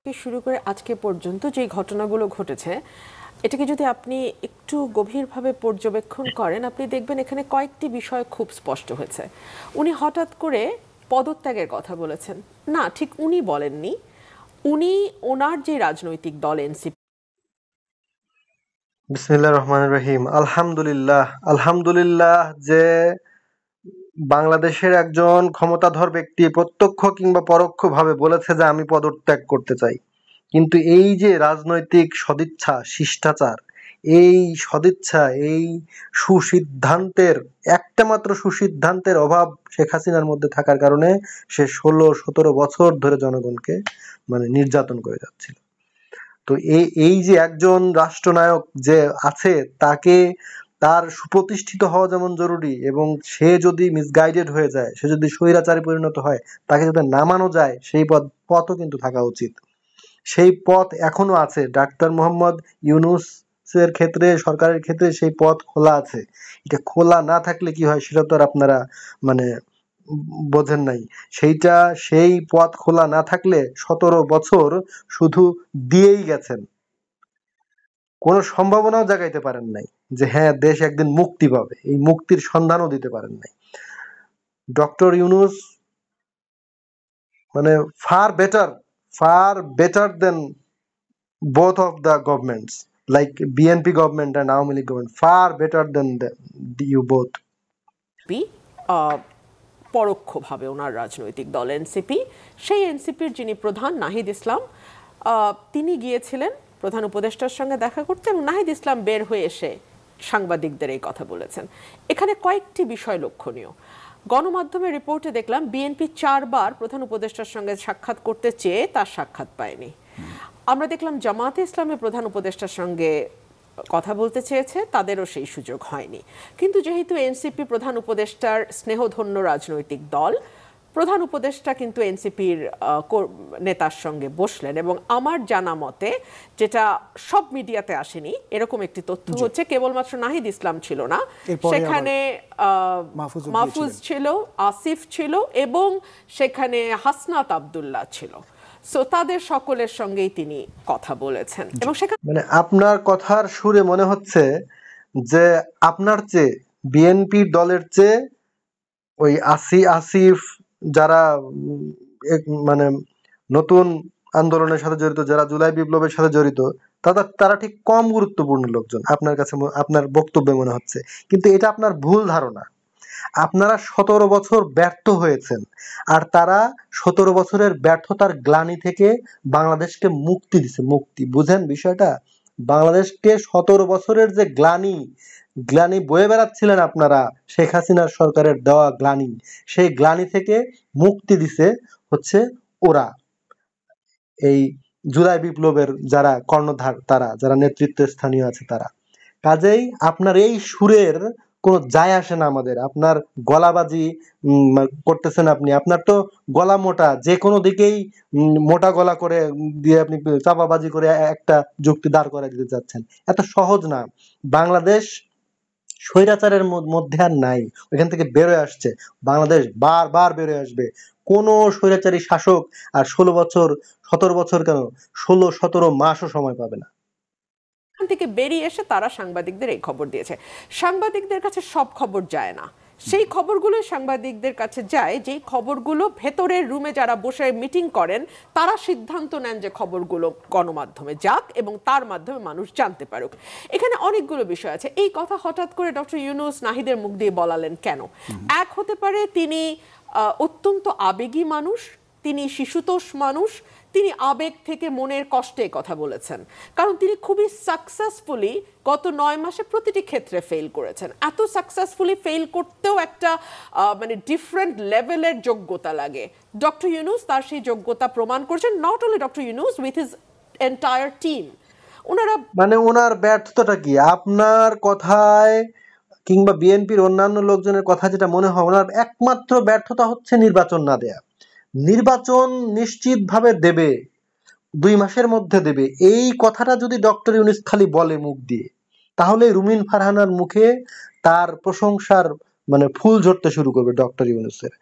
শুরু করে আজকে পর্যন্ত যে ঘটনাগুলো ঘটেছে এটাকে যদি আপনি একটু গভীরভাবে পর্যবেক্ষণ করেন আপনি দেখবেন এখানে কয়েকটি বিষয় খুব স্পষ্ট হয়েছে। উনি হঠাৎ করে পদত্যাগের কথা বলেছেন না, ঠিক উনি বলেননি, উনি ওনার যে রাজনৈতিক দল এনসিপি। বিসমিল্লাহির রহমানির রহিম। আলহামদুলিল্লাহ, আলহামদুলিল্লাহ যে বাংলাদেশের একজন ক্ষমতাধর ব্যক্তি প্রত্যক্ষ কিংবা পরোক্ষভাবে বলেছে যে আমি পদত্যাগ করতে চাই। কিন্তু এই যে রাজনৈতিক সদিচ্ছা, শিষ্টাচার, এই সদিচ্ছা, এই সুসিদ্ধান্তের একটা মাত্র সুসিদ্ধান্তের অভাব শেখ হাসিনার মধ্যে থাকার কারণে সে ১৬-১৭ বছর ধরে জনগণকে নির্যাতন করে যাচ্ছিল। তো এই যে একজন রাষ্ট্রনায়ক যে আছে তাকে তার সুপ্রতিষ্ঠিত হওয়া যেমন জরুরি, এবং সে যদি মিসগাইডেড হয়ে যায়, সে যদি স্বৈরাচারী পরিণত হয়, তাকে যাতে নামানো যায় সেই পথও কিন্তু থাকা উচিত। সেই পথ এখনো আছে। ডাক্তার মোহাম্মদ ইউনূসের ক্ষেত্রে, সরকারের ক্ষেত্রে সেই পথ খোলা আছে। এটা খোলা না থাকলে কি হয় সেটা তো আর আপনারা মানে বোঝেন নাই। সেই পথ খোলা না থাকলে ১৭ বছর শুধু দিয়েই গেছেন, কোনো সম্ভাবনাও জাগাইতে পারেন নাই যে হ্যাঁ দেশ একদিন মুক্তি পাবে। এই মুক্তির সন্ধানও দিতে পারেন নাই। Doctor Yunus far better then both of the governments, like BNP government and Awami League government, far better than you both. পরোক্ষভাবে ওনার রাজনৈতিক দল এনসিপি, সেই এনসিপির যিনি প্রধান নাহিদ ইসলাম, তিনি গিয়েছিলেন প্রধান উপদেষ্টার সঙ্গে দেখা করতে এবং নাহিদ ইসলাম বের হয়ে এসে সাংবাদিকদের এই কথা বলেছেন। এখানে কয়েকটি বিষয় লক্ষণীয়। গণমাধ্যমের রিপোর্টে দেখলাম বিএনপি 4 বার প্রধান উপদেষ্টার সঙ্গে সাক্ষাৎ করতে চেয়ে তার সাক্ষাৎ পায়নি। আমরা দেখলাম জামায়াতে ইসলামের প্রধান উপদেষ্টার সঙ্গে কথা বলতে চেয়েছে, তাদেরও সেই সুযোগ হয়নি। কিন্তু যেহেতু এনসিপি প্রধান উপদেষ্টার স্নেহধন্য রাজনৈতিক দল, প্রধান উপদেষ্টা কিন্তু এনসিপির নেতার সঙ্গে বসলেন এবং আমার জানা মতে, যেটা সব মিডিয়াতে আসেনি, এরকম একটি তথ্য হচ্ছে কেবলমাত্র নাহিদ ইসলাম ছিল না, সেখানে মাহফুজ ছিল, আসিফ ছিল এবং সেখানে হাসনাত আব্দুল্লাহ ছিল। সো তাদের সকলের সঙ্গেই তিনি কথা বলেছেন এবং সেখানে আপনার কথার সুরে মনে হচ্ছে যে আপনার চেয়ে বিএনপি দলের চেয়ে ওই আসিফ, যারা নতুন আন্দোলনের সাথে জড়িত, যারা জুলাই বিপ্লবের সাথে জড়িত, তারা ঠিক কম গুরুত্বপূর্ণ লোকজন আপনার কাছে, আপনার বক্তব্যে মনে হচ্ছে। কিন্তু এটা আপনার ভুল ধারণা। আপনারা ১৭ বছর ব্যর্থ হয়েছেন, আর তারা ১৭ বছরের ব্যর্থতার গ্লানি থেকে বাংলাদেশকে মুক্তি দিছে। মুক্তি বুঝেন বিষয়টা। বাংলাদেশকে ১৭ বছরের যে গ্লানি বয়ে বেড়াচ্ছিলেন আপনারা, শেখ হাসিনার সরকারের দেওয়া গ্লানি, সেই গ্লানি থেকে মুক্তি দিছে হচ্ছে ওরা, এই জুলাই বিপ্লবের যারা কর্ণধার, তারা যারা নেতৃত্বে স্থানীয় আছে তারা। কাজেই আপনার এই সুরের কোনো যায় আসে না আমাদের। আপনার গলাবাজি করতেছেন আপনি, আপনার তো গলা মোটা, যে কোনো দিকেই মোটা গলা করে দিয়ে আপনি চাপাবাজি করে একটা যুক্তি দাঁড় করাই দিতে চাচ্ছেন। এত সহজ না। বাংলাদেশ স্বৈরাচারের মধ্যে আর নাই, ওইখান থেকে বেরোয় আসছে। বাংলাদেশ বারবার বেরোয় আসবে। কোনো স্বৈরাচারী শাসক আর ১৬ বছর ১৭ বছর কেন, ১৬-১৭ মাসও সময় পাবে না। থেকে বেরিয়ে এসে তারা সাংবাদিকদের এই খবর দিয়েছে। সাংবাদিকদের কাছে সব খবর যায় না, সেই খবরগুলো সাংবাদিকদের কাছে যায় যেই খবরগুলো ভেতরের রুমে যারা বসে মিটিং করেন তারা সিদ্ধান্ত নেন যে খবরগুলো গণমাধ্যমে যাক এবং তার মাধ্যমে মানুষ জানতে পারুক। এখানে অনেকগুলো বিষয় আছে। এই কথা হঠাৎ করে ডক্টর ইউনূস নাহিদের মুখ দিয়ে বলালেন কেন? এক হতে পারে তিনি অত্যন্ত আবেগী মানুষ, তিনি শিশুতোষ মানুষ, তিনি আবেগ থেকে মনের কষ্টে কথা বলেছেন, কারণ তিনি খুবই সাকসেসফুলি গত ৯ মাসে প্রতিটি ক্ষেত্রে ফেল করেছেন। এত সাকসেসফুলি ফেল করতেও একটা ডিফারেন্ট লেভেলের যোগ্যতা লাগে। ডক্টর ইউনূস তার সেই যোগ্যতা প্রমাণ করেছেন। Not only doctor Yunus, with his entire team. ওনারা ওনার ব্যর্থতাটা কি আপনার কথায় কিংবা বিএনপির অন্যান্য লোকজনের কথা যেটা মনে হয়, ওনার একমাত্র ব্যর্থতা হচ্ছে নির্বাচন না দেয়া। নির্বাচন নিশ্চিতভাবে দেবে, ২ মাসের মধ্যে দেবে। এই কথাটা যদি ডক্টর ইউনূস খালি বলে মুখ দিয়ে, তাহলে রুমিন ফারহানার মুখে তার প্রশংসার মানে ফুল ঝরতে শুরু করবে ডক্টর ইউনূসের।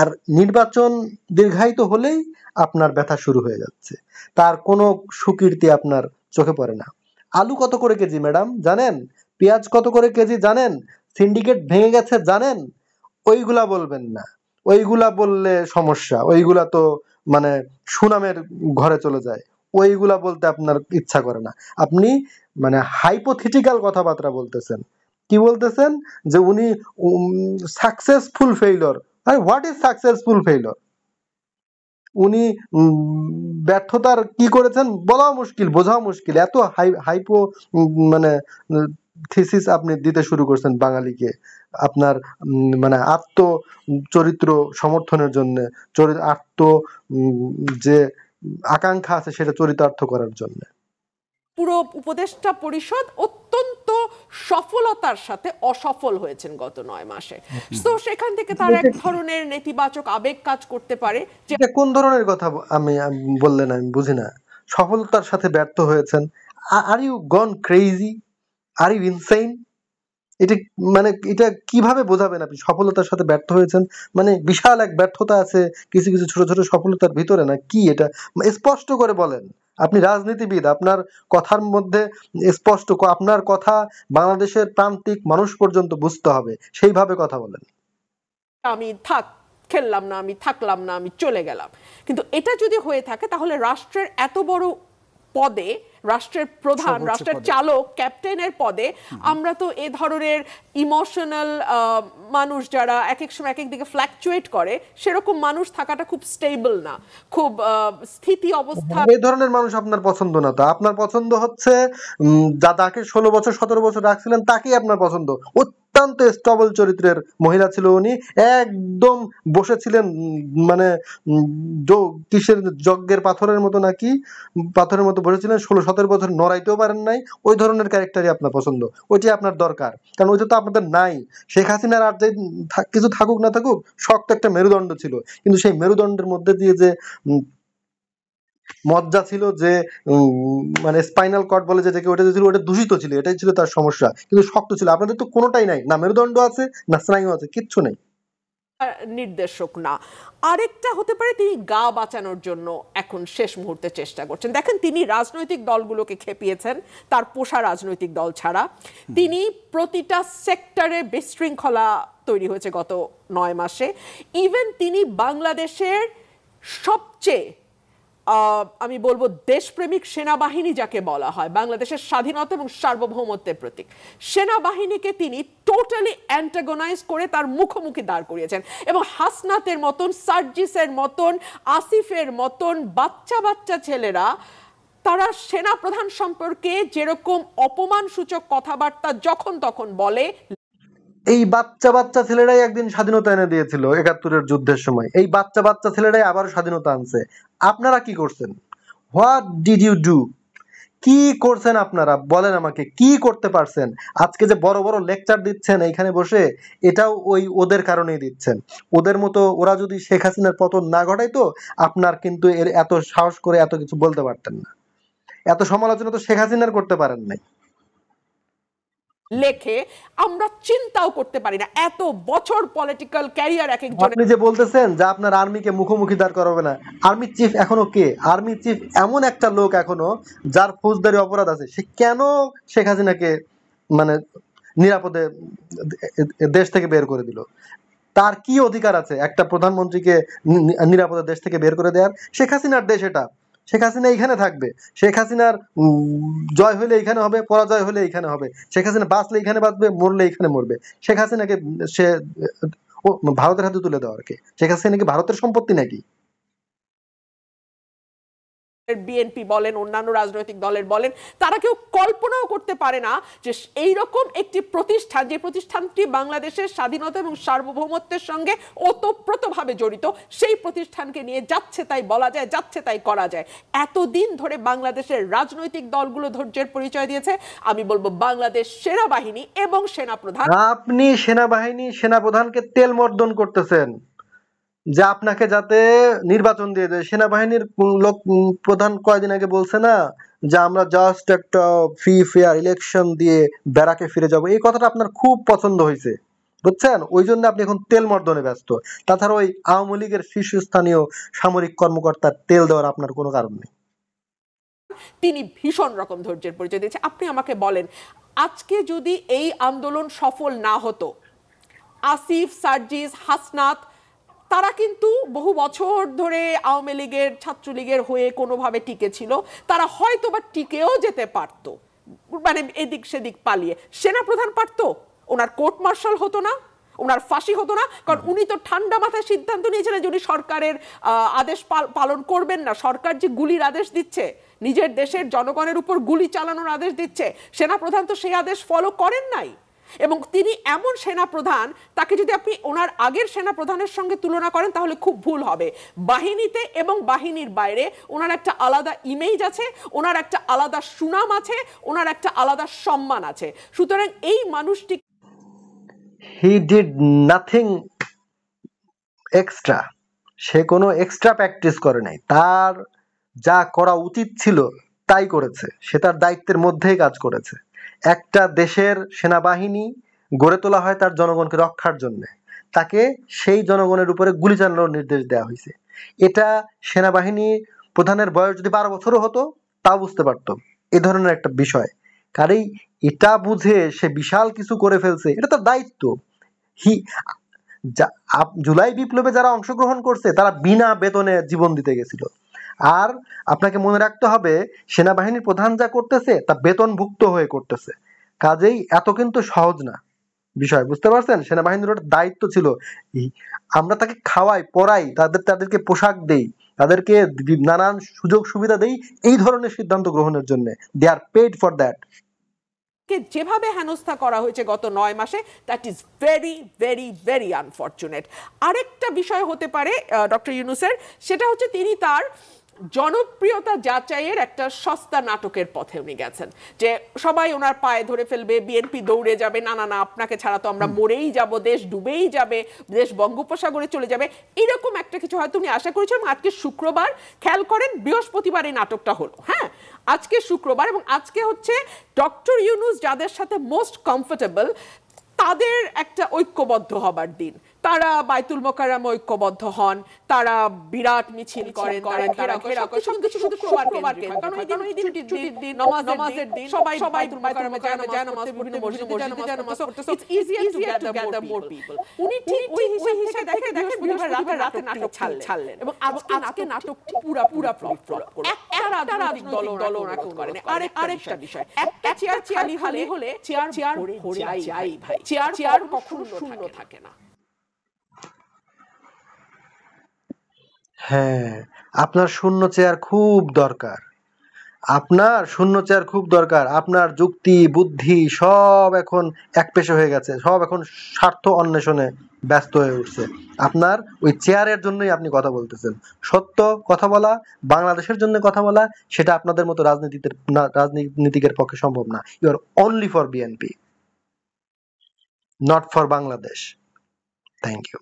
আর নির্বাচন দীর্ঘায়িত হলেই আপনার ব্যথা শুরু হয়ে যাচ্ছে, তার কোনো সুকীর্তি আপনার চোখে পড়ে না। আলু কত করে কেজি ম্যাডাম জানেন? পেঁয়াজ কত করে কেজি জানেন? সিন্ডিকেট ভেঙে গেছে জানেন? ওইগুলা বলবেন না, ওইগুলা বললে সমস্যা, ওইগুলা তো মানে সুনামের ঘরে চলে যায়, ওইগুলা বলতে আপনার ইচ্ছা করে না। আপনি মানে হাইপোথেটিক্যাল কথাবার্তা বলতেছেন। কি বলতেছেন যে উনি সাকসেসফুল ফেইলর? আরে হোয়াট ইজ সাকসেসফুল ফেইলর? উনি ব্যর্থতার কি করেছেন বলাও মুশকিল, বোঝাও মুশকিল। এত হাইপো মানে থিসিস আপনি দিতে শুরু করছেন বাঙালিকে, আপনার মানে আত্ম চরিত্র সমর্থনের জন্য, আত্ম যে আকাঙ্ক্ষা আছে সেটা চরিতার্থ করার জন্য। পুরো উপদেষ্টা পরিষদ অত্যন্ত সফলতার সাথে অসফল হয়েছেন গত 9 মাসে। তো সেখান থেকে তার এক ধরনের নেতিবাচক আবেগ কাজ করতে পারে যে এটা কোন ধরনের কথা আমি বললেন? আমি বুঝি না। সফলতার সাথে ব্যর্থ হয়েছেন? Are you gone crazy? Are you insane? এটা মানে এটা কিভাবে বোঝাবেন আপনি সফলতার সাথে ব্যর্থ হয়েছেন? মানে বিশাল এক ব্যর্থতা আছে কিছু কিছু ছোট ছোট সফলতার ভিতরে, না কি এটা? স্পষ্ট করে বলেন। আপনি রাজনীতিবিদ, আপনার কথার মধ্যে স্পষ্ট আপনার কথা বাংলাদেশের প্রান্তিক মানুষ পর্যন্ত বুঝতে হবে, সেইভাবে কথা বলেন। আমি খেললাম না, আমি থাকলাম না, আমি চলে গেলাম। কিন্তু এটা যদি হয়ে থাকে তাহলে রাষ্ট্রের এত বড় পদে, রাষ্ট্রের প্রধান, রাষ্ট্রের চালক, ক্যাপ্টেনের পদে আমরা তো এ ধরনের ইমোশনাল মানুষ যারা এক এক সময় এক এক দিকে ফ্ল্যাকচুয়েট করে, সেরকম মানুষ থাকাটা খুব স্টেবল না, খুব স্থিতি অবস্থা। এই ধরনের মানুষ আপনার পছন্দ না? তো আপনার পছন্দ হচ্ছে যাকে 16 বছর 17 বছর রাখছিলেন তাকেই আপনার পছন্দ। অত্যন্ত স্টেবল চরিত্রের মহিলা ছিল উনি, একদম বসেছিলেন মানে কিসের যজ্ঞের পাথরের মতো, নাকি পাথরের মতো বসেছিলেন, 16-17 বছর নড়াইতেও পারেন নাই। ওই ধরনের ক্যারেক্টারই আপনার পছন্দ, ওইটাই আপনার দরকার, কারণ ওইটা তো আপনাদের নাই। শেখ হাসিনার আর যে কিছু থাকুক না থাকুক শক্ত একটা মেরুদণ্ড ছিল, কিন্তু সেই মেরুদণ্ডের মধ্যে দিয়ে যে মজ্জা ছিল, যে মানে স্পাইনাল কর্ড বলে যেটাকে, ওটা ছিল, ওটা দূষিত ছিল, এটাই ছিল তার সমস্যা। কিন্তু শক্ত ছিল। আপনাদের তো কোনোটাই নাই, না মেরুদণ্ড আছে না স্নায়ু আছে, কিচ্ছু নেই। নির্দেশক না। আরেকটা হতে পারে তিনি গা বাঁচানোর জন্য এখন শেষ মুহূর্তে চেষ্টা করছেন। দেখেন, তিনি রাজনৈতিক দলগুলোকে খেপিয়েছেন তার পোষা রাজনৈতিক দল ছাড়া। তিনি প্রতিটা সেক্টরে বিশৃঙ্খলা তৈরি হয়েছে গত 9 মাসে। ইভেন তিনি বাংলাদেশের সবচেয়ে আমি বলবো দেশপ্রেমিক সেনাবাহিনী যাকে বলা হয়, বাংলাদেশের স্বাধীনতা এবং সার্বভৌমত্বের প্রতীক, সেনাবাহিনীকে তিনি টোটালি অ্যান্টাগোনাইজ করে তার মুখোমুখি দাঁড় করিয়েছেন। এবং হাসনাতের মতন, সার্জিসের মতন, আসিফের মতন বাচ্চা বাচ্চা ছেলেরা তারা সেনা প্রধান সম্পর্কে যেরকম অপমানসূচক কথাবার্তা যখন তখন বলে, এই বাচ্চা বাচ্চা ছেলেরাই একদিন স্বাধীনতা এনে দিয়েছিল 71-এর যুদ্ধের সময়। এই বাচ্চা বাচ্চা ছেলেরাই আবার স্বাধীনতা আনছে। আপনারা কি করছেন? What did you do? কি করছেন আপনারা? বলেন আমাকে, কি করতে পারছেন? আজকে যে বড় বড় লেকচার দিচ্ছেন এইখানে বসে, এটাও ওই ওদের কারণেই দিচ্ছেন। ওদের মতো ওরা যদি শেখ হাসিনার পতন না ঘটাইতো, আপনার কিন্তু এর এত সাহস করে এত কিছু বলতে পারতেন না। এত সমালোচনা তো শেখ হাসিনার করতে পারেন নাই। লেখে আমরা চিন্তাও করতে পারি না। এত বছর পলিটিক্যাল ক্যারিয়ার এক একজন। আপনি যে বলতেছেন যে আপনার আর্মিকে মুখোমুখি দাঁড় করাবে না, আর্মি চিফ এখনো কে? আর্মি চিফ এমন একটা লোক এখনো যার ফৌজদারি অপরাধ আছে, সে কেন শেখ হাসিনাকে মানে নিরাপদে দেশ থেকে বের করে দিল? তার কি অধিকার আছে একটা প্রধানমন্ত্রীকে নিরাপদে দেশ থেকে বের করে দেওয়ার? শেখ হাসিনার দেশ এটা, শেখ হাসিনা এইখানে থাকবে। শেখ হাসিনার জয় হলে এইখানে হবে, পরাজয় হলে এইখানে হবে। শেখ হাসিনা বাঁচলে এইখানে বাঁচবে, মরলে এইখানে মরবে। শেখ হাসিনাকে সে ভারতের হাতে তুলে দেওয়ার কে? শেখ হাসিনা কি ভারতের সম্পত্তি নাকি? বিএনপি বলেন, অন্যান্য রাজনৈতিক দলের বলেন, তারা কেউ কল্পনাও করতে পারে না যে এইরকম একটি প্রতিষ্ঠান, যে প্রতিষ্ঠানটি বাংলাদেশের স্বাধীনতা এবং সার্বভৌমত্বের সঙ্গে ওতপ্রোতভাবে জড়িত, সেই প্রতিষ্ঠানকে নিয়ে যাচ্ছে তাই বলা যায়, যাচ্ছে তাই করা যায়। এতদিন ধরে বাংলাদেশের রাজনৈতিক দলগুলো ধৈর্যের পরিচয় দিয়েছে। আমি বলবো বাংলাদেশ সেনাবাহিনী এবং সেনাপ্রধান। আপনি সেনাবাহিনী সেনাপ্রধানকে তেল মর্দন করতেছেন যে আপনাকে যাতে নির্বাচন দিয়ে দেয়। সেনাবাহিনীর লোক প্রধান কয়েকদিন আগে বলছে না যে আমরা জাস্ট একটা ফ্রি ফেয়ার ইলেকশন দিয়ে ব্যারাকে ফিরে যাব। এই কথাটা আপনার খুব পছন্দ হয়েছে, বুঝছেন? ওই জন্য আপনি এখন তেল মর্দনে ব্যস্ত। তাছাড়া ওই আওয়ামী লীগের শীর্ষস্থানীয় সামরিক কর্মকর্তার তেল দেওয়ার আপনার কোনো কারণ নেই। তিনি ভীষণ রকম ধৈর্যের পরিচয় দিয়েছে। আপনি আমাকে বলেন, আজকে যদি এই আন্দোলন সফল না হতো, আসিফ, সার্জিস, হাসনাত তারা কিন্তু বহু বছর ধরে আওয়ামী লীগের, ছাত্রলীগের হয়ে কোনোভাবে টিকে ছিল, তারা হয়তো বা টিকেও যেতে পারত, মানে এদিক সেদিক পালিয়ে। সেনাপ্রধান পারতো, ওনার কোর্ট মার্শাল হতো না, ওনার ফাঁসি হতো না, কারণ উনি তো ঠান্ডা মাথায় সিদ্ধান্ত নিয়েছিলেন যে উনি সরকারের আদেশ পালন করবেন না। সরকার যে গুলির আদেশ দিচ্ছে, নিজের দেশের জনগণের উপর গুলি চালানোর আদেশ দিচ্ছে, সেনাপ্রধান তো সেই আদেশ ফলো করেন নাই। এবং তিনি এমন সেনাপ্রধান, তাকে যদি আপনি ওনার আগের সেনাপ্রধানের সঙ্গে তুলনা করেন তাহলে খুব ভুল হবে। বাহিনীতে এবং বাহিনীর বাইরে ওনার একটা আলাদা ইমেজ আছে, ওনার একটা আলাদা সুনাম আছে, ওনার একটা আলাদা সম্মান আছে। সুতরাং এই মানুষটি হি ডিড নাথিং এক্সট্রা। সে কোনো এক্সট্রা প্র্যাকটিস করে নাই। তার যা করা উচিত ছিল তাই করেছে। সে তার দায়িত্বের মধ্যেই কাজ করেছে। একটা দেশের সেনাবাহিনী গড়ে তোলা হয় তার জনগণকে রক্ষার জন্য। তাকে সেই জনগণের উপরে গুলি চালানোর নির্দেশ দেওয়া হয়েছে। এটা সেনাবাহিনী প্রধানের বয়স যদি 12 বছরও হতো তাও বুঝতে পারতো এ ধরনের একটা বিষয়। কারণ এটা বুঝে সে বিশাল কিছু করে ফেলছে, এটা তার দায়িত্ব। হি জুলাই বিপ্লবে যারা অংশগ্রহণ করছে তারা বিনা বেতনে জীবন দিতে গেছিল। আর আপনাকে মনে রাখতে হবে, সেনাবাহিনীর প্রধান যা করতেছে তা বেতনভুক্ত হয়ে করতেছে। কাজেই এত কিন্তু সহজ না বিষয়, বুঝতে পারছেন? সেনাবাহিনীর ওটা দায়িত্ব ছিল। আমরা তাকে খাওয়াই, পড়াই, তাদেরকে পোশাক দেই, তাদেরকে নানান সুযোগ সুবিধা দেই এই ধরনের সিদ্ধান্ত গ্রহণের জন্য। দে আর পেড ফর দ্যাট। যেভাবে হেনস্থা করা হয়েছে গত 9 মাসে, that is very very very unfortunate. আরেকটা বিষয় হতে পারে ডক্টর ইউনূসের, সেটা হচ্ছে তিনি তার জনপ্রিয়তা যাচাইয়ের একটা সস্তা নাটকের পথে উনি গেছেন, যে সবাই ওনার পায়ে ধরে ফেলবে, বিএনপি দৌড়ে যাবে, না না না আপনাকে ছাড়া তো আমরা মরেই যাব, দেশ ডুবেই যাবে, দেশ বঙ্গোপসাগরে চলে যাবে, এরকম একটা কিছু হয়তো উনি আশা করেছিলেন। আজকে শুক্রবার, খেয়াল করেন বৃহস্পতিবার এই নাটকটা হলো, হ্যাঁ আজকে শুক্রবার, এবং আজকে হচ্ছে ডক্টর ইউনূস যাদের সাথে মোস্ট কমফোর্টেবল তাদের একটা ঐক্যবদ্ধ হবার দিন। তারা বাইতুল মোকাররমে ঐক্যবদ্ধ হন, তারা বিরাট মিছিল করেন, তারা ঘেরাও করেন, সবকিছু শুক্রবার কেন্দ্রিক, কারণ এই দিন ছুটির দিন, নামাজের দিন, সবাই বাইতুল মোকাররমে যায় নামাজ, বিভিন্ন মসজিদে যায় নামাজ পড়তে, so it's easier two gather more people. উনি ঠিক ওই হিসাবে দেখে বৃহস্পতিবার রাতে নাটক ছাড়লেন, এবং আজকে নাটকটি পুরা ফ্লপ করলো। একটা রাজনৈতিক দল ওনাকে করেন। আরেকটা বিষয়, একটা চেয়ার খালি হলে চেয়ার ভরে যায় ভাই, চেয়ার কখনো শূন্য থাকে না। হ্যাঁ, আপনার শূন্য চেয়ার খুব দরকার। আপনার শূন্য চেয়ার খুব দরকার। আপনার যুক্তি বুদ্ধি সব এখন একপেশে হয়ে গেছে, সব এখন স্বার্থ অন্বেষণে ব্যস্ত হয়ে উঠছে। আপনার ওই চেয়ারের জন্যই আপনি কথা বলতেছেন। সত্য কথা বলা, বাংলাদেশের জন্য কথা বলা, সেটা আপনাদের মতো রাজনীতিকের পক্ষে সম্ভব না। You are only for BNP, not for Bangladesh. Thank you.